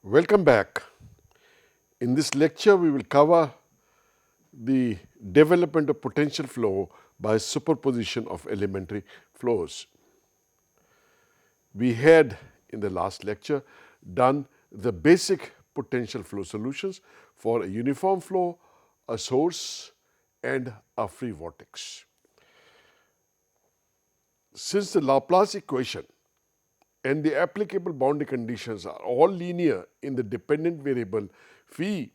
Welcome back. In this lecture, we will cover the development of potential flow by superposition of elementary flows. We had in the last lecture done the basic potential flow solutions for a uniform flow, a source, and a free vortex. Since the Laplace equation and the applicable boundary conditions are all linear in the dependent variable phi,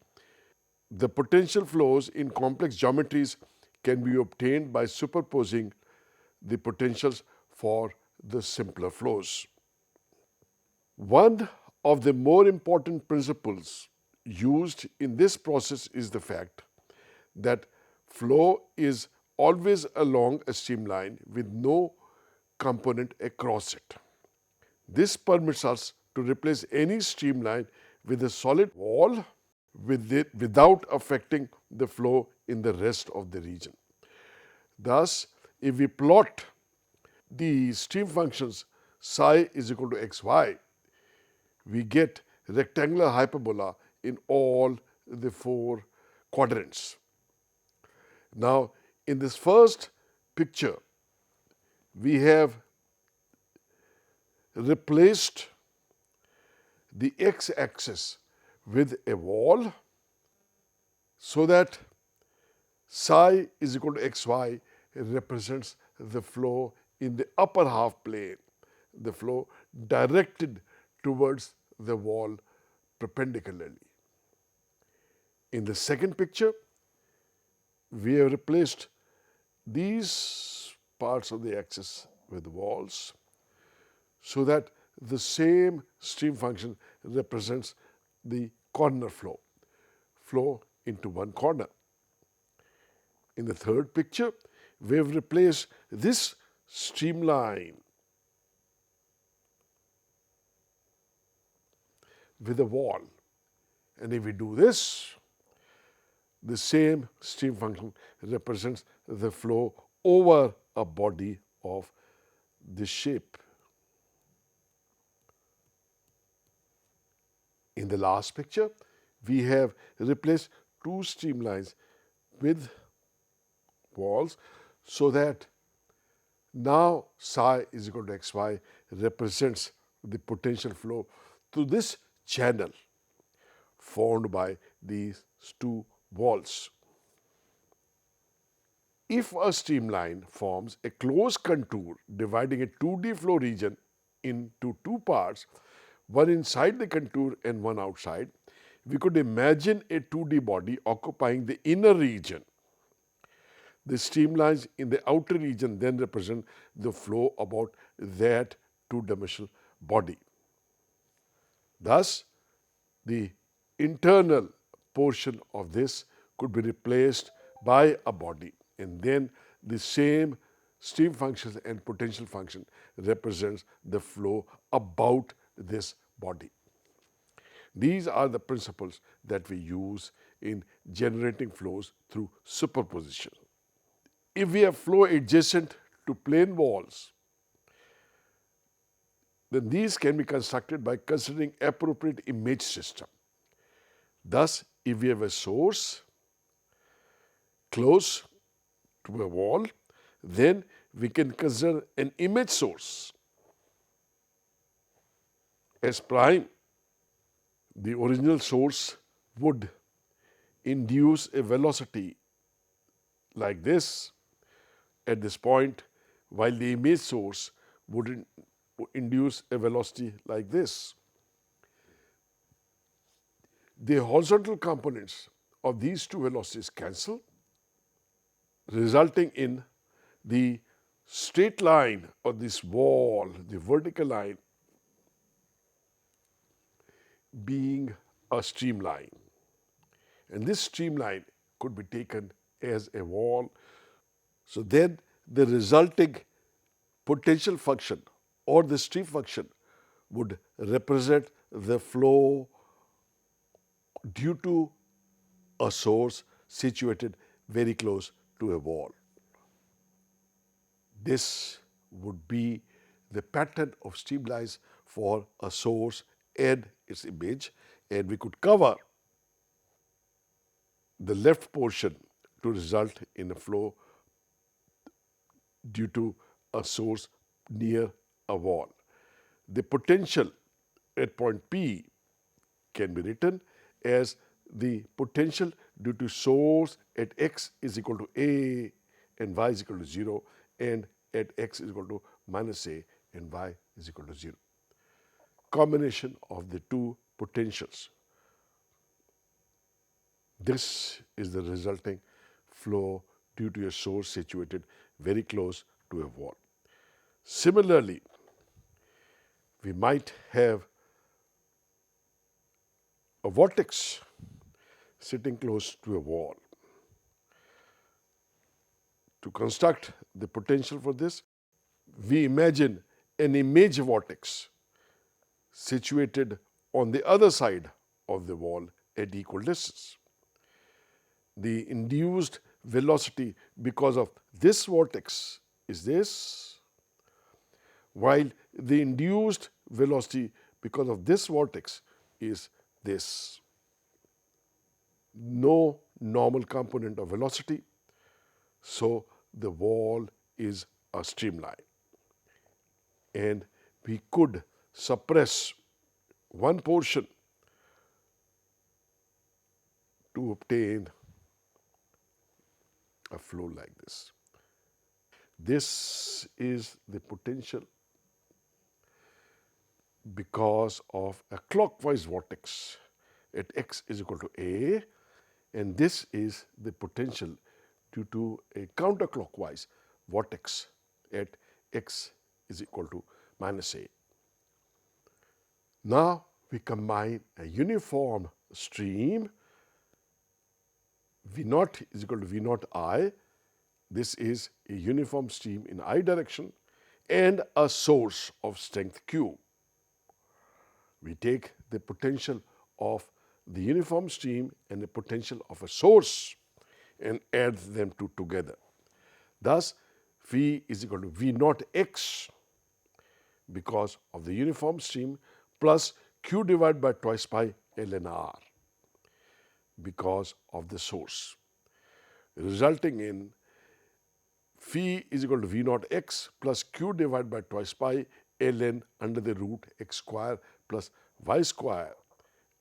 the potential flows in complex geometries can be obtained by superposing the potentials for the simpler flows. One of the more important principles used in this process is the fact that flow is always along a streamline with no component across it. This permits us to replace any streamline with a solid wall without affecting the flow in the rest of the region. Thus, if we plot the stream functions psi is equal to xy, we get rectangular hyperbola in all the four quadrants. Now, in this first picture, we have replaced the x-axis with a wall so that psi is equal to xy represents the flow in the upper half plane, the flow directed towards the wall perpendicularly. In the second picture, we have replaced these parts of the axis with walls so that the same stream function represents the corner flow into one corner. In the third picture, we have replaced this streamline with a wall. And if we do this, the same stream function represents the flow over a body of this shape. In the last picture, we have replaced two streamlines with walls so that now psi is equal to xy represents the potential flow through this channel formed by these two walls. If a streamline forms a closed contour dividing a 2D flow region into two parts, one inside the contour and one outside, we could imagine a 2D body occupying the inner region. The streamlines in the outer region then represent the flow about that two-dimensional body. Thus, the internal portion of this could be replaced by a body, and then the same stream functions and potential function represents the flow about this body. These are the principles that we use in generating flows through superposition. If we have flow adjacent to plane walls, then these can be constructed by considering appropriate image system. Thus, if we have a source close to a wall, then we can consider an image source as prime. The original source would induce a velocity like this at this point, while the image source would induce a velocity like this. The horizontal components of these two velocities cancel, resulting in the straight line of this wall, the vertical line, being a streamline. And this streamline could be taken as a wall. So then the resulting potential function or the stream function would represent the flow due to a source situated very close to a wall. This would be the pattern of streamlines for a source and its image, And we could cover the left portion to result in a flow due to a source near a wall. The potential at point P can be written as the potential due to source at x is equal to a and y is equal to 0, and at x is equal to minus a and y is equal to 0. Combination of the two potentials. This is the resulting flow due to a source situated very close to a wall. Similarly, we might have a vortex sitting close to a wall. To construct the potential for this, we imagine an image vortex situated on the other side of the wall at equal distance. The induced velocity because of this vortex is this, while the induced velocity because of this vortex is this. No normal component of velocity, so the wall is a streamline. And we could suppress one portion to obtain a flow like this. This is the potential because of a clockwise vortex at x is equal to a, and this is the potential due to a counterclockwise vortex at x is equal to minus a. Now we combine a uniform stream V naught is equal to V naught I. This is a uniform stream in I direction and a source of strength Q. We take the potential of the uniform stream and the potential of a source and add them two together. Thus, V is equal to V naught X because of the uniform stream plus Q divided by twice pi ln R because of the source, resulting in phi is equal to V naught X plus Q divided by twice pi ln under the root x square plus y square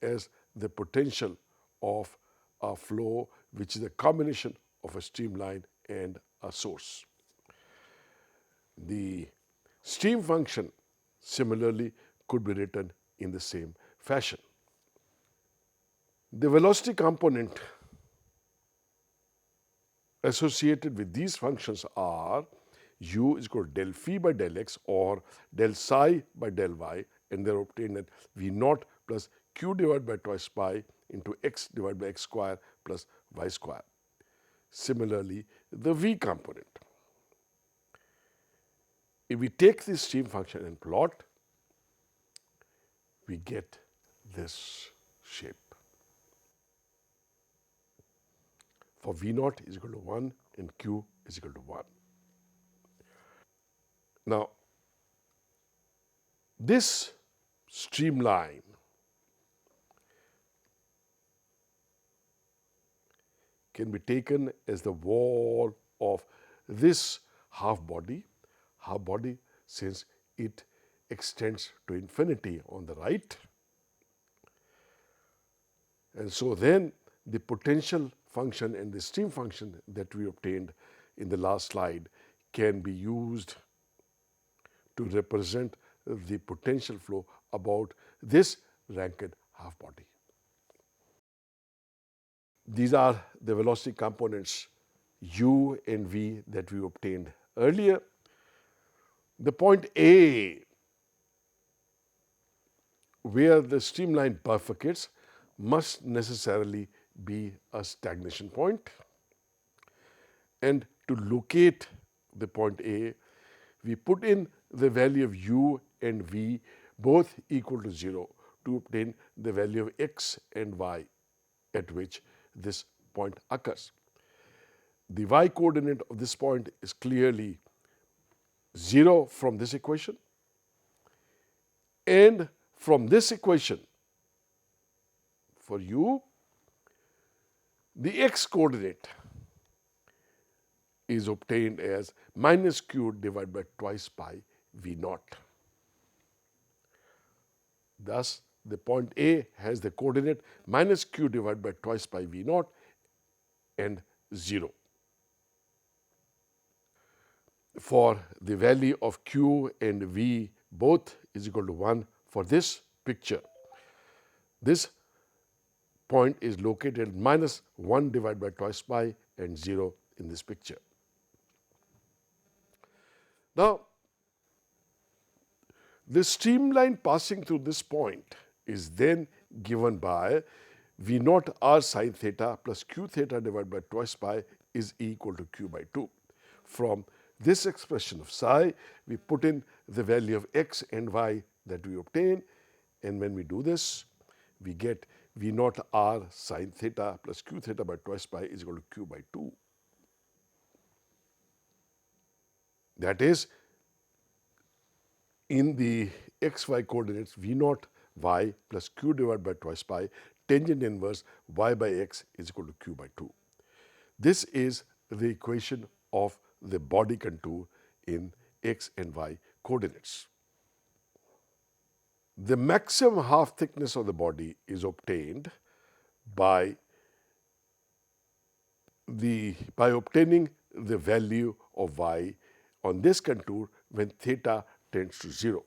as the potential of a flow which is a combination of a streamline and a source. The stream function similarly could be written in the same fashion. The velocity component associated with these functions are u is equal to del phi by del x or del psi by del y, and they are obtained at v naught plus q divided by twice pi into x divided by x square plus y square. Similarly, the v component. If we take this stream function and plot, we get this shape. For V naught is equal to 1 and Q is equal to 1. Now, this streamline can be taken as the wall of this half body since it extends to infinity on the right. And so then the potential function and the stream function that we obtained in the last slide can be used to represent the potential flow about this Rankine half body. These are the velocity components u and v that we obtained earlier. The point A, where the streamline bifurcates, must necessarily be a stagnation point. And to locate the point A, we put in the value of u and v both equal to 0 to obtain the value of x and y at which this point occurs. The y coordinate of this point is clearly 0 from this equation, and from this equation for u, the x coordinate is obtained as minus q divided by twice pi v naught. Thus, the point A has the coordinate minus q divided by twice pi v naught and 0. For the value of q and v both is equal to 1 for this picture, this point is located at minus 1 divided by twice pi and 0 in this picture. Now, the streamline passing through this point is then given by v naught r sin theta plus q theta divided by twice pi is equal to q by 2. From this expression of psi, we put in the value of x and y that we obtain, and when we do this, we get v naught r sin theta plus q theta by twice pi is equal to q by 2. That is, in the xy coordinates, v naught y plus q divided by twice pi, tangent inverse y by x is equal to q by 2. This is the equation of the body contour in x and y coordinates. The maximum half thickness of the body is obtained by obtaining the value of y on this contour when theta tends to 0.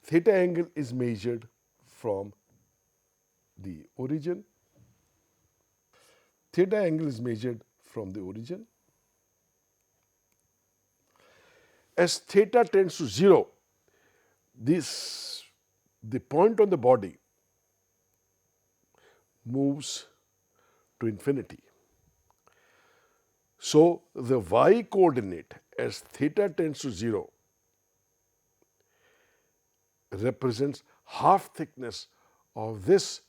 Theta angle is measured from the origin. Theta angle is measured from the origin. As theta tends to 0, the point on the body moves to infinity. So, the y coordinate as theta tends to 0 represents half thickness of this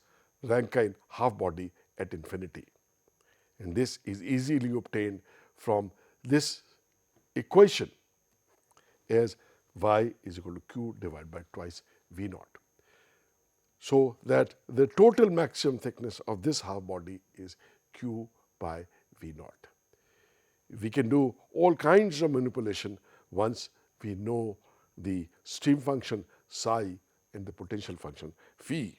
Rankine half body at infinity. And this is easily obtained from this equation as y is equal to q divided by twice v naught. So that the total maximum thickness of this half body is q by v naught. We can do all kinds of manipulation once we know the stream function psi and the potential function phi.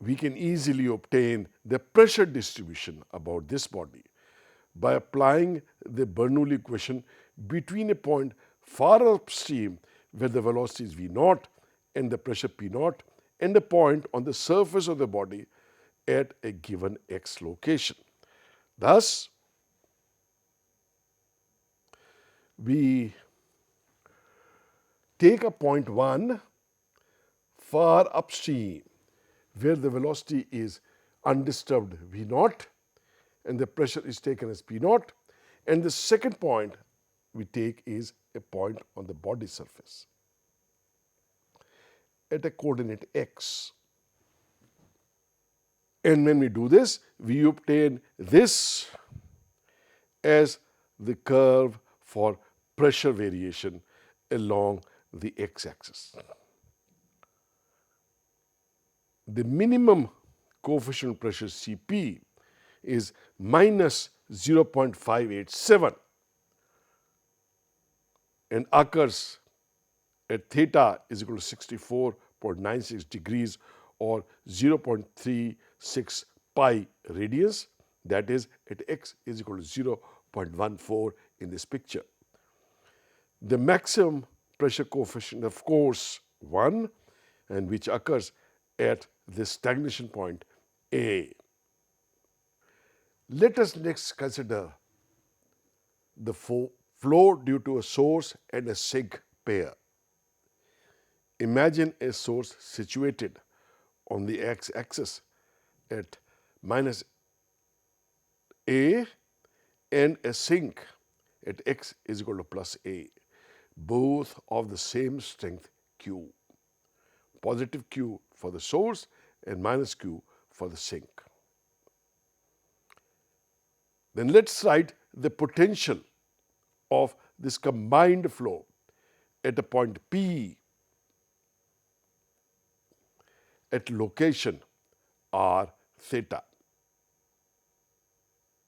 We can easily obtain the pressure distribution about this body by applying the Bernoulli equation between a point far upstream where the velocity is v naught and the pressure p naught and a point on the surface of the body at a given x location. Thus, we take a point 1 far upstream where the velocity is undisturbed v naught and the pressure is taken as p naught, and the second point we take is a point on the body surface at a coordinate x. And when we do this, we obtain this as the curve for pressure variation along the x-axis. The minimum coefficient pressure Cp is minus 0.587 and occurs at theta is equal to 64.96 degrees or 0.36 pi radians, that is at x is equal to 0.14 in this picture. The maximum pressure coefficient, of course, 1, and which occurs at the stagnation point A. Let us next consider the flow due to a source and a sink pair. Imagine a source situated on the x-axis at minus a and a sink at x is equal to plus a, both of the same strength q, positive q for the source and minus q for the sink. Then let's write the potential of this combined flow at a point P at location r theta.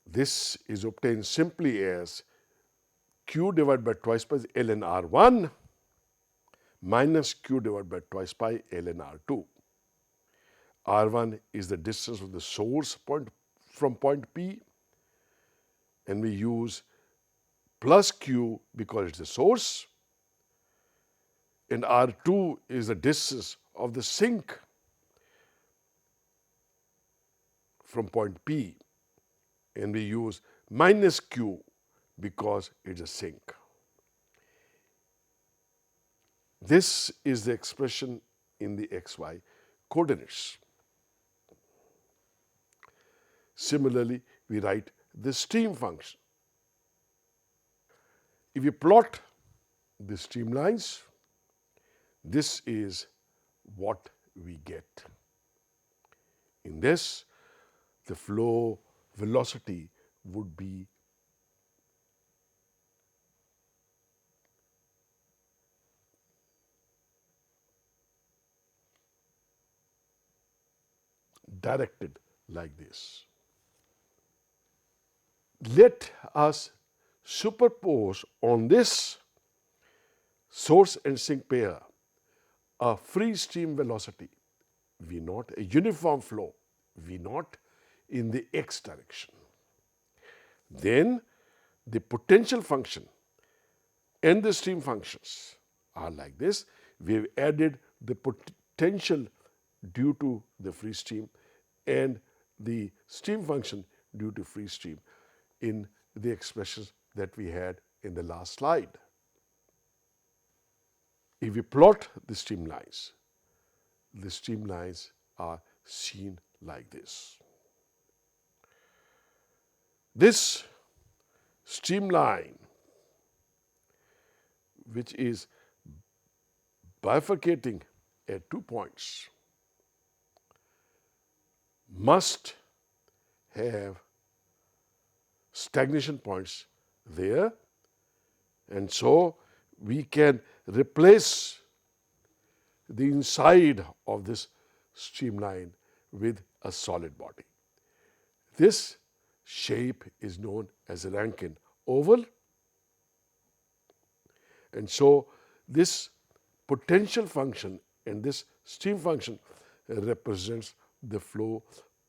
This is obtained simply as q divided by twice by ln r1 minus q divided by twice by ln r2. R1 is the distance from the source point from point P, and we use plus Q because it's the source, and R2 is the distance of the sink from point P, and we use minus Q because it's a sink. This is the expression in the xy coordinates. Similarly, we write the stream function. If you plot the streamlines, this is what we get. In this, the flow velocity would be directed like this. Let us superpose on this source and sink pair a free stream velocity V0, a uniform flow V0 in the x direction. Then the potential function and the stream functions are like this. We have added the potential due to the free stream and the stream function due to free stream in the expressions that we had in the last slide. If we plot the streamlines are seen like this. This streamline, which is bifurcating at 2 points, must have stagnation points there, and so we can replace the inside of this streamline with a solid body. This shape is known as a Rankine oval, and so this potential function and this stream function represents the flow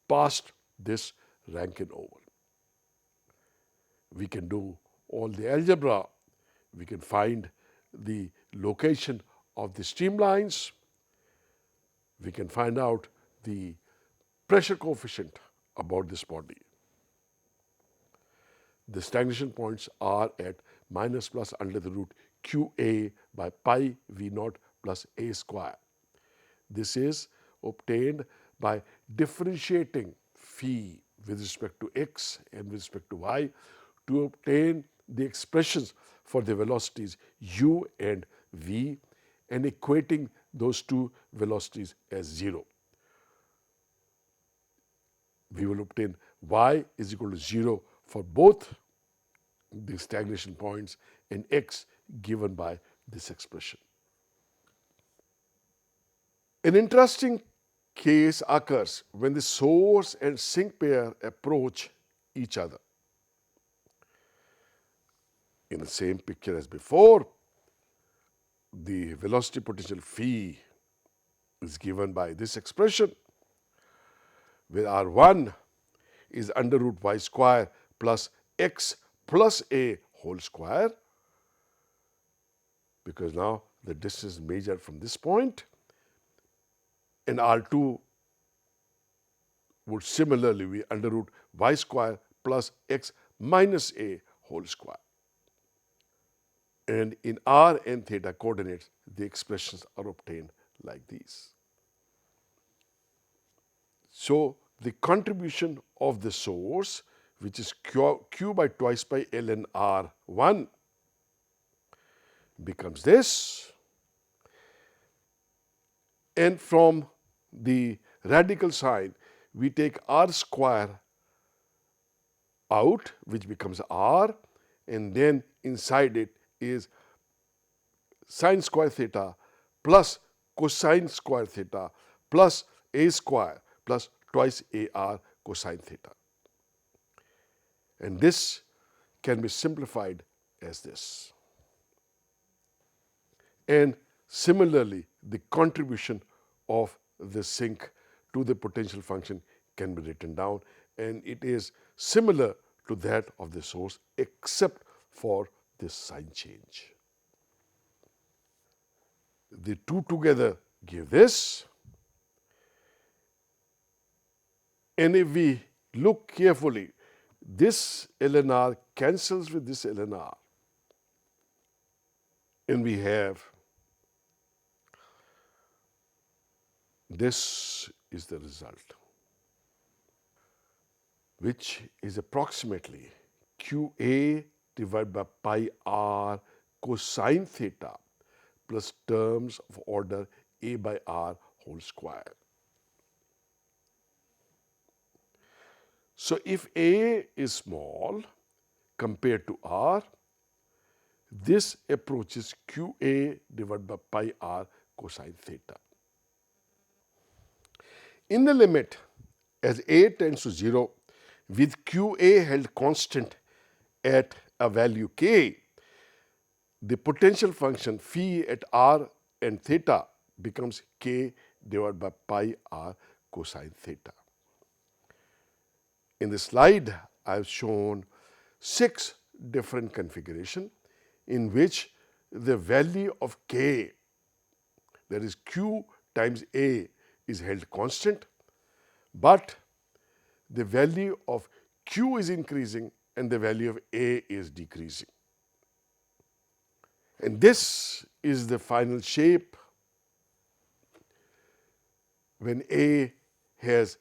past this Rankine oval. We can do all the algebra, we can find the location of the streamlines, we can find out the pressure coefficient about this body. The stagnation points are at minus plus under the root qa by pi v0 plus a square. This is obtained by differentiating phi with respect to x and with respect to y to obtain the expressions for the velocities u and v and equating those two velocities as 0. We will obtain y is equal to 0 for both the stagnation points and x given by this expression. An interesting case occurs when the source and sink pair approach each other. In the same picture as before, the velocity potential phi is given by this expression, where R1 is under root y square plus x plus a whole square, because now the distance is measured from this point, and R2 would similarly be under root y square plus x minus a whole square. And in r and theta coordinates, the expressions are obtained like these. So the contribution of the source, which is q by twice by ln r1, becomes this, and from the radical sign we take r square out, which becomes r, and then inside it is sine square theta plus cosine square theta plus a square plus twice ar cosine theta. And this can be simplified as this. And similarly, the contribution of the sink to the potential function can be written down, and it is similar to that of the source except for this sign change. The two together give this, and if we look carefully, this ln cancels with this ln, and we have this is the result, which is approximately qa divided by pi r cosine theta plus terms of order a by r whole square. So if a is small compared to r, this approaches qa divided by pi r cosine theta. In the limit, as a tends to 0, with qa held constant at a value k, the potential function phi at r and theta becomes k divided by pi r cosine theta. In the slide, I have shown 6 different configurations in which the value of k, that is q times a, is held constant, but the value of q is increasing and the value of a is decreasing. And this is the final shape when a has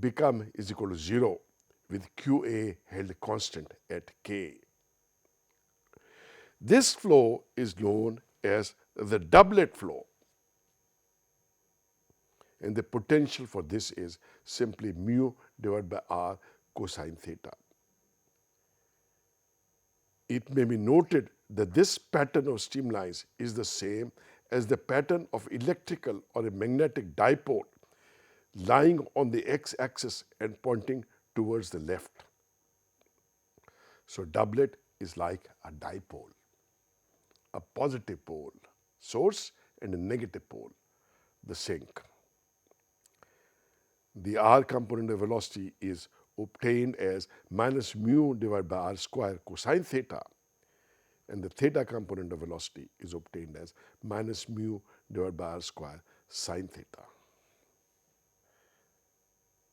become is equal to 0 with qa held constant at k. This flow is known as the doublet flow, and the potential for this is simply mu divided by r cosine theta. It may be noted that this pattern of streamlines is the same as the pattern of electrical or a magnetic dipole lying on the x-axis and pointing towards the left. So doublet is like a dipole, a positive pole, source, and a negative pole, the sink. The r component of velocity is obtained as minus mu divided by r square cosine theta, and the theta component of velocity is obtained as minus mu divided by r square sine theta.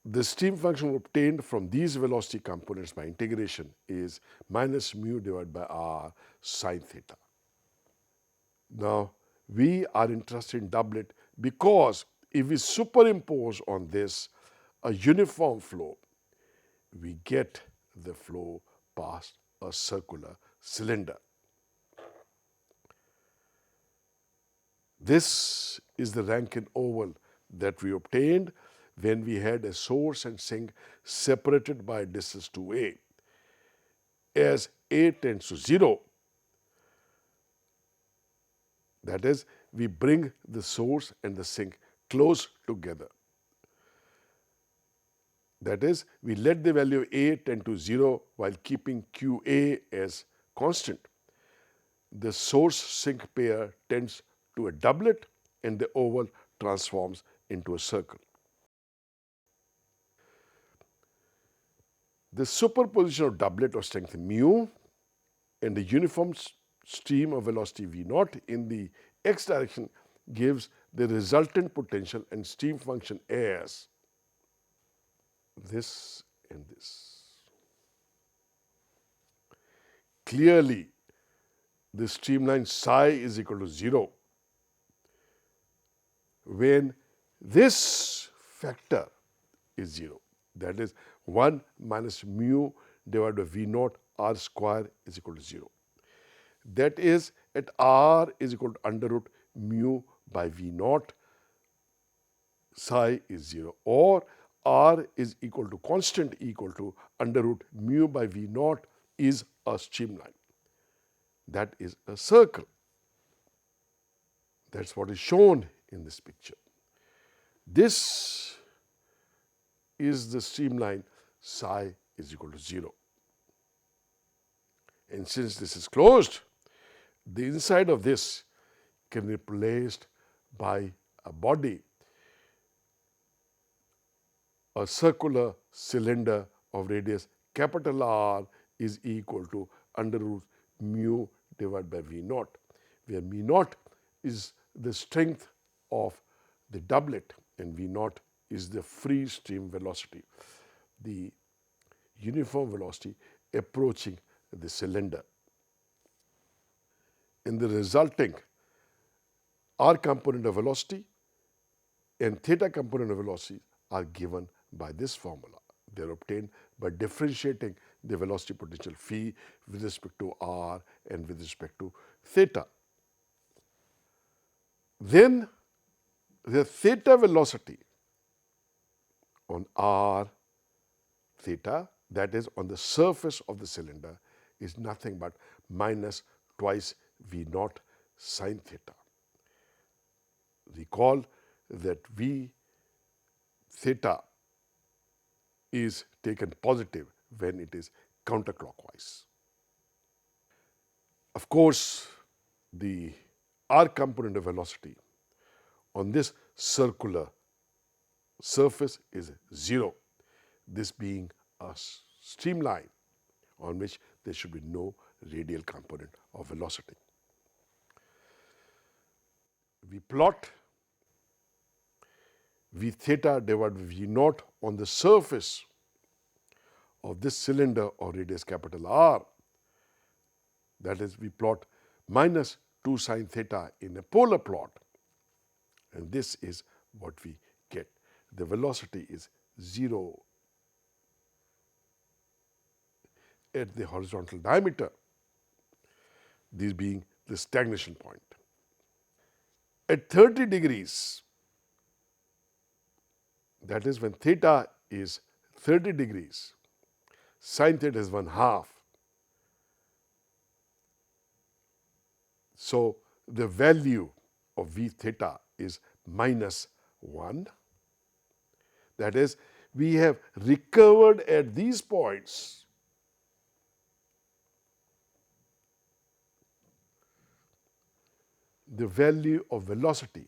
The stream function obtained from these velocity components by integration is minus mu divided by r sine theta. Now, we are interested in doublet because if we superimpose on this a uniform flow, we get the flow past a circular cylinder. This is the Rankine oval that we obtained when we had a source and sink separated by a distance 2a. As a tends to 0, that is, we bring the source and the sink close together. That is, we let the value of a tend to 0 while keeping qa as constant. The source-sink pair tends to a doublet and the oval transforms into a circle. The superposition of doublet of strength mu and the uniform stream of velocity v naught in the x direction gives the resultant potential and stream function as this and this. Clearly, the streamline psi is equal to 0 when this factor is 0. That is 1 minus mu divided by v naught r square is equal to 0. That is at r is equal to under root mu by v naught, psi is 0, or r is equal to constant equal to under root mu by v naught is a streamline. That is a circle. That's what is shown in this picture. This is the streamline psi is equal to 0. And since this is closed, the inside of this can be replaced by a body, a circular cylinder of radius capital R is equal to under root mu divided by V naught, where mu naught is the strength of the doublet and V naught is the free stream velocity, the uniform velocity approaching the cylinder. In the resulting R component of velocity and theta component of velocity are given by this formula. They are obtained by differentiating the velocity potential phi with respect to r and with respect to theta. Then the theta velocity on r theta, that is on the surface of the cylinder, is nothing but minus twice v naught sine theta. Recall that v theta is taken positive when it is counterclockwise. Of course, the r component of velocity on this circular surface is 0, this being a streamline on which there should be no radial component of velocity. We plot v theta divided by v naught on the surface of this cylinder of radius capital R. That is, we plot minus 2 sine theta in a polar plot, and this is what we get. The velocity is 0 at the horizontal diameter, this being the stagnation point. At 30 degrees, that is when theta is 30 degrees, sine theta is 1/2. So the value of v theta is minus 1. That is, we have recovered at these points the value of velocity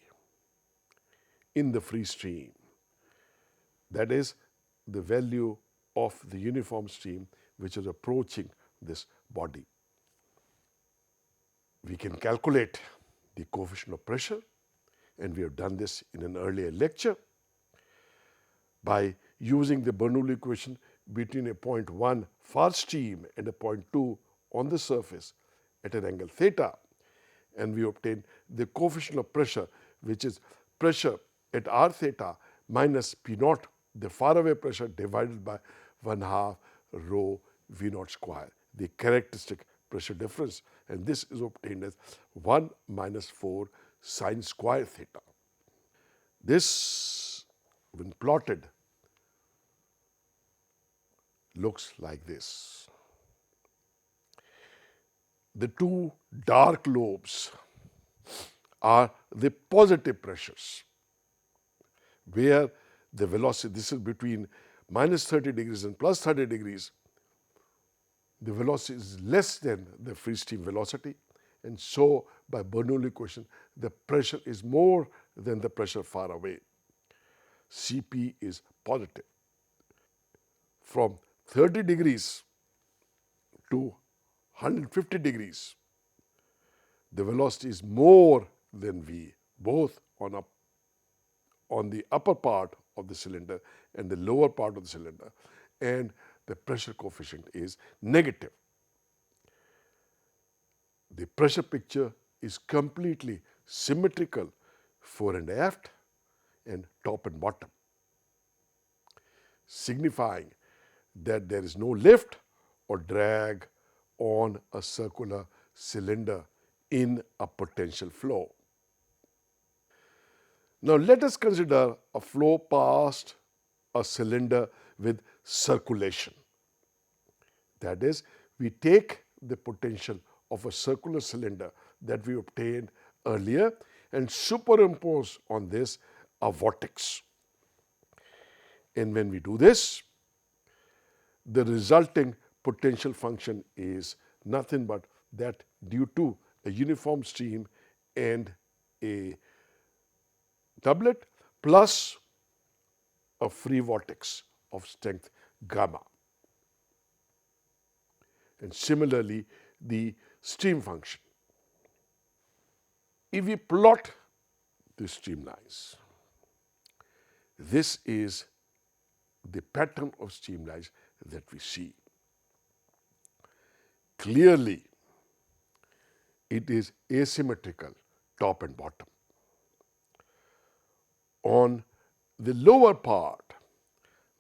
in the free stream. That is the value of the uniform stream which is approaching this body. We can calculate the coefficient of pressure, and we have done this in an earlier lecture by using the Bernoulli equation between a point 1 far stream and a point 2 on the surface at an angle theta, and we obtain the coefficient of pressure, which is pressure at r theta minus p naught, the faraway pressure, divided by 1/2 rho v naught square, the characteristic pressure difference, and this is obtained as 1 minus 4 sine square theta. This, when plotted, looks like this. The two dark lobes are the positive pressures, where the velocity, this is between minus 30 degrees and plus 30 degrees, the velocity is less than the free stream velocity, and so by Bernoulli equation the pressure is more than the pressure far away. Cp is positive. From 30 degrees to 150 degrees, the velocity is more than v, both on the upper part of the cylinder and the lower part of the cylinder, and the pressure coefficient is negative. The pressure picture is completely symmetrical fore and aft and top and bottom, signifying that there is no lift or drag on a circular cylinder in a potential flow. Now let us consider a flow past a cylinder with circulation. That is, we take the potential of a circular cylinder that we obtained earlier and superimpose on this a vortex. And when we do this, the resulting potential function is nothing but that due to a uniform stream and a doublet plus a free vortex of strength gamma. And similarly, the stream function. If we plot the streamlines, this is the pattern of streamlines that we see. Clearly, it is asymmetrical top and bottom. On the lower part,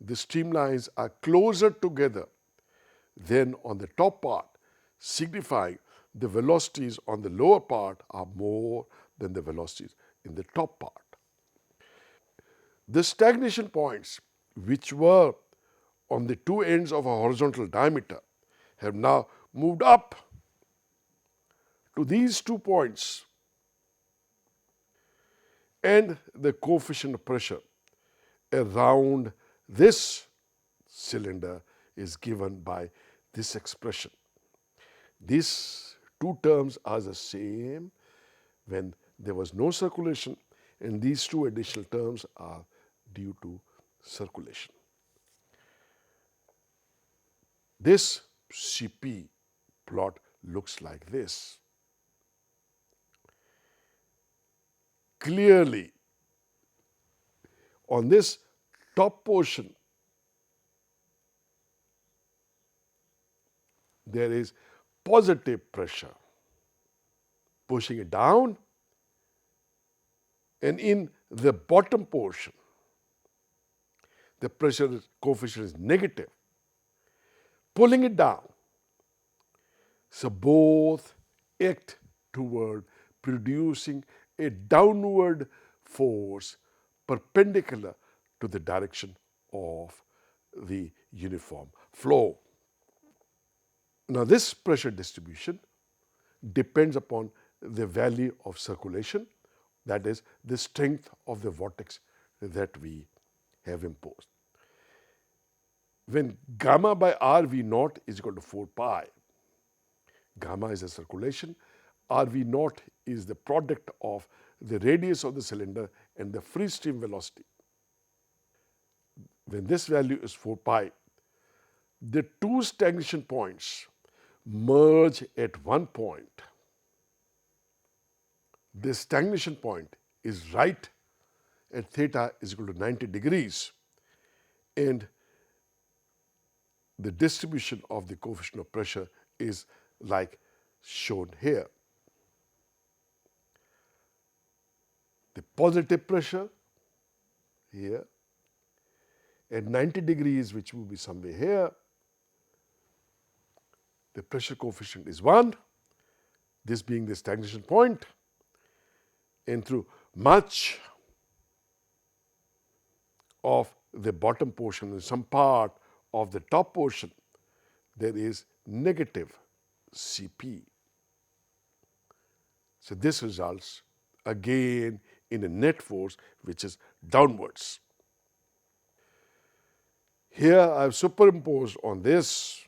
the streamlines are closer together than on the top part, signifying the velocities on the lower part are more than the velocities in the top part. The stagnation points, which were on the two ends of a horizontal diameter, have now moved up to these 2 points, and the coefficient of pressure around this cylinder is given by this expression. These two terms are the same when there was no circulation, and these two additional terms are due to circulation. This CP plot looks like this. Clearly, on this top portion, there is positive pressure pushing it down, and in the bottom portion, the pressure coefficient is negative, pulling it down. So both act toward producing a downward force perpendicular to the direction of the uniform flow. Now, this pressure distribution depends upon the value of circulation, that is, the strength of the vortex that we have imposed. When gamma by RV naught is equal to 4 pi, gamma is the circulation, RV naught is the product of the radius of the cylinder and the free stream velocity. When this value is 4 pi, the two stagnation points merge at one point. This stagnation point is right at theta is equal to 90 degrees, and the distribution of the coefficient of pressure is like shown here. The positive pressure here at 90 degrees, which will be somewhere here, the pressure coefficient is 1, this being the stagnation point, and through much of the bottom portion and some part of the top portion, there is negative Cp. So this results again in a net force which is downwards. Here I have superimposed on this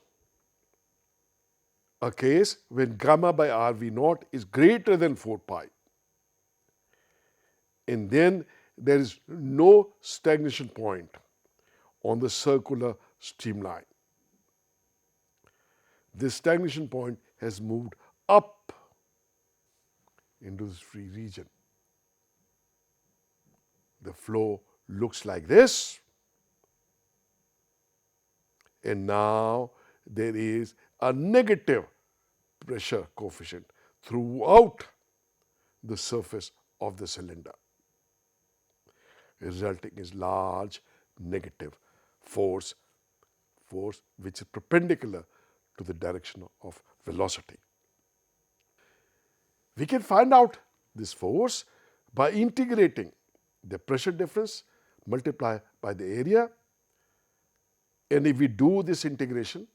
a case when gamma by RV naught is greater than 4 pi, and then there is no stagnation point on the circular streamline. This stagnation point has moved up into this free region. The flow looks like this, and now there is a negative pressure coefficient throughout the surface of the cylinder, resulting in large negative force which is perpendicular to the direction of velocity. We can find out this force by integrating the pressure difference multiplied by the area, and if we do this integration,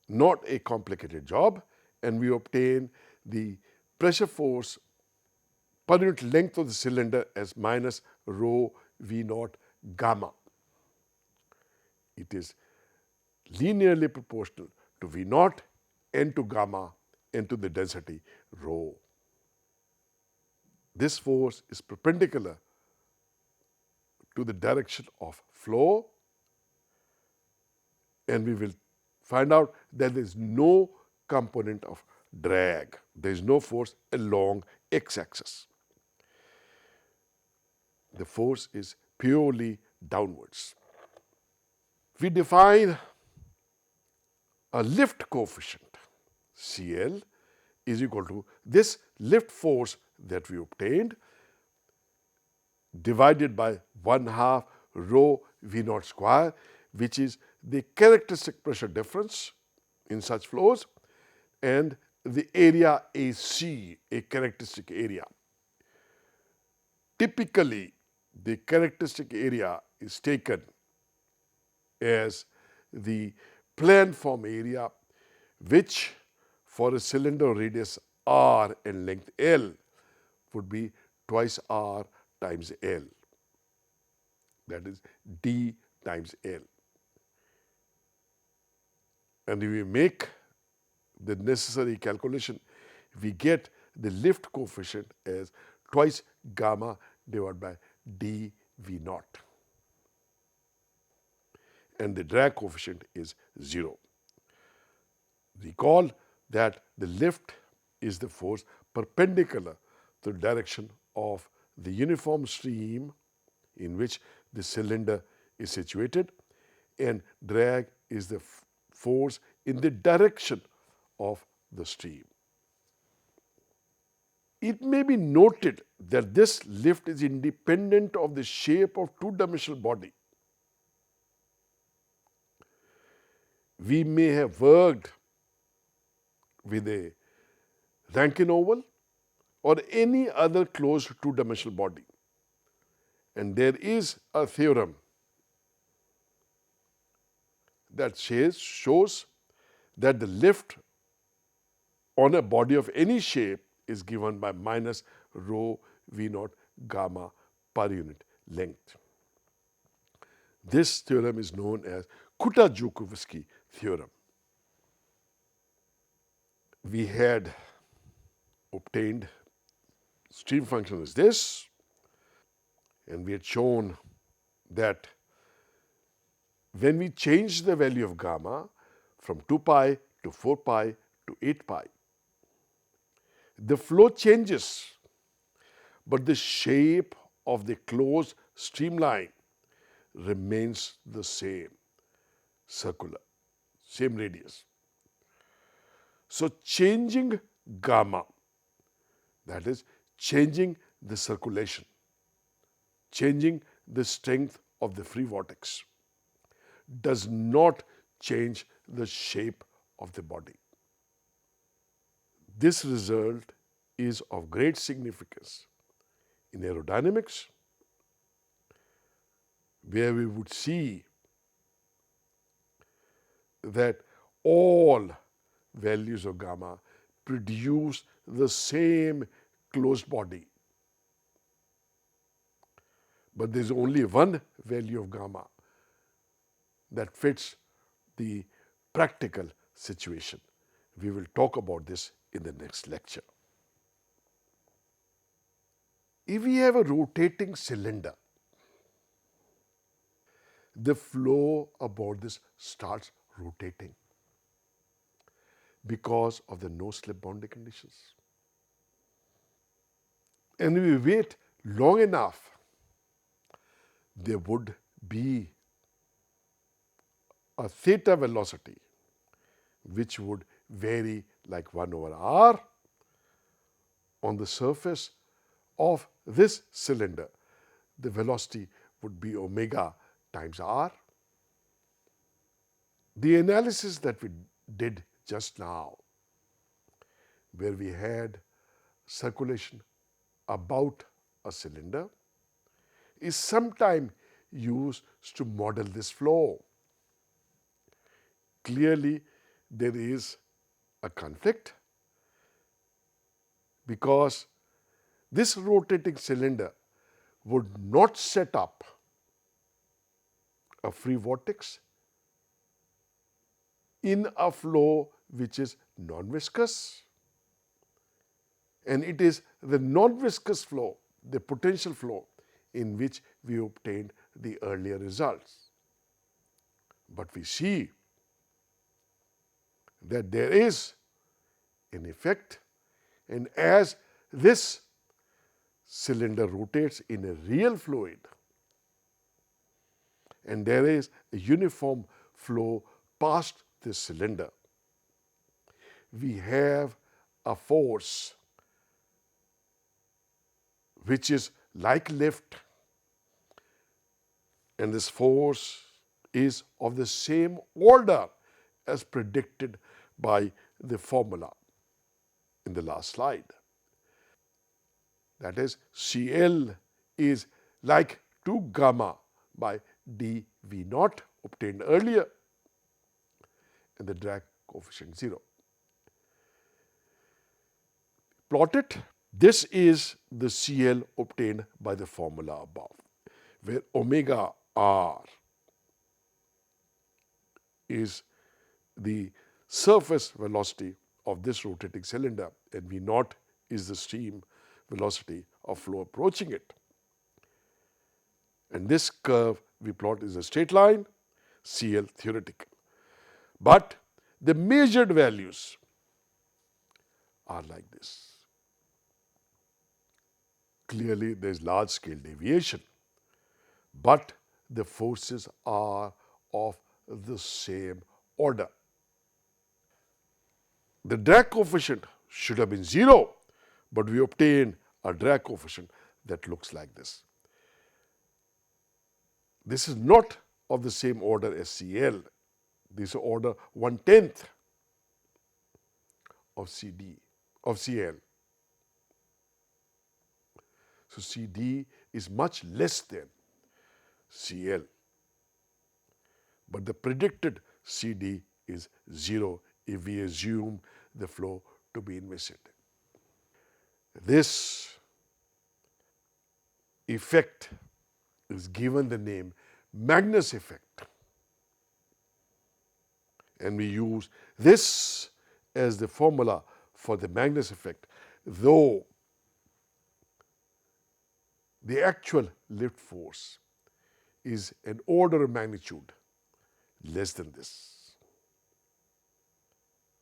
not a complicated job, and we obtain the pressure force per unit length of the cylinder as minus rho V naught gamma. It is linearly proportional to V naught n to gamma n to the density rho. This force is perpendicular to the direction of flow, and we will find out that there is no component of drag. There is no force along x-axis. The force is purely downwards. We define a lift coefficient, CL, is equal to this lift force that we obtained divided by 1/2 rho V naught square, which is the characteristic pressure difference in such flows, and the area AC, a characteristic area. Typically, the characteristic area is taken as the planform area, which for a cylinder radius r and length L would be twice r times L, that is d times L. And if we make the necessary calculation, we get the lift coefficient as twice gamma divided by d V naught, and the drag coefficient is 0. Recall that the lift is the force perpendicular to the direction of the uniform stream in which the cylinder is situated, and drag is the force in the direction of the stream. It may be noted that this lift is independent of the shape of two-dimensional body. We may have worked with a Rankine oval or any other closed two-dimensional body, and there is a theorem that shows that the lift on a body of any shape is given by minus rho V naught gamma per unit length. This theorem is known as Kutta-Joukowski theorem. We had obtained stream function as this, and we had shown that when we change the value of gamma from 2 pi to 4 pi to 8 pi, the flow changes, but the shape of the closed streamline remains the same, circular, same radius. So changing gamma, that is changing the circulation, changing the strength of the free vortex, does not change the shape of the body. This result is of great significance in aerodynamics, where we would see that all values of gamma produce the same closed body. But there is only one value of gamma that fits the practical situation. We will talk about this in the next lecture. If we have a rotating cylinder, the flow about this starts rotating because of the no-slip boundary conditions. And if we wait long enough, there would be a theta velocity which would vary like 1 over r on the surface of this cylinder. The velocity would be omega times r. The analysis that we did just now, where we had circulation about a cylinder, is sometimes used to model this flow. Clearly, there is a conflict because this rotating cylinder would not set up a free vortex in a flow which is non-viscous, and it is the non-viscous flow, the potential flow, in which we obtained the earlier results. But we see that there is an effect, and as this cylinder rotates in a real fluid and there is a uniform flow past this cylinder, we have a force which is like lift, and this force is of the same order as predicted by the formula in the last slide. That is, Cl is like 2 gamma by dV naught obtained earlier, and the drag coefficient 0. Plot it. This is the Cl obtained by the formula above, where omega r is the surface velocity of this rotating cylinder, and V naught is the stream velocity of flow approaching it. And this curve we plot is a straight line, Cl theoretical. But the measured values are like this. Clearly, there is large scale deviation, but the forces are of the same order. The drag coefficient should have been 0, but we obtain a drag coefficient that looks like this. This is not of the same order as Cl. This is order 1/10 of Cl. So Cd is much less than Cl, but the predicted Cd is 0 if we assume the flow to be inviscid. This effect is given the name Magnus effect, and we use this as the formula for the Magnus effect, though the actual lift force is an order of magnitude less than this.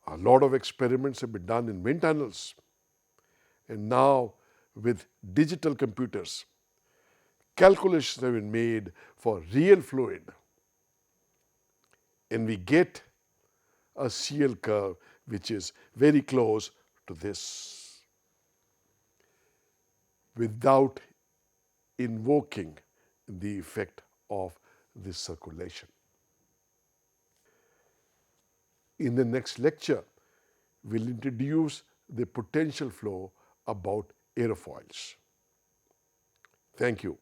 A lot of experiments have been done in wind tunnels, and now with digital computers, calculations have been made for real fluid, and we get a Cl curve which is very close to this without invoking the effect of this circulation. In the next lecture, we'll introduce the potential flow about aerofoils. Thank you.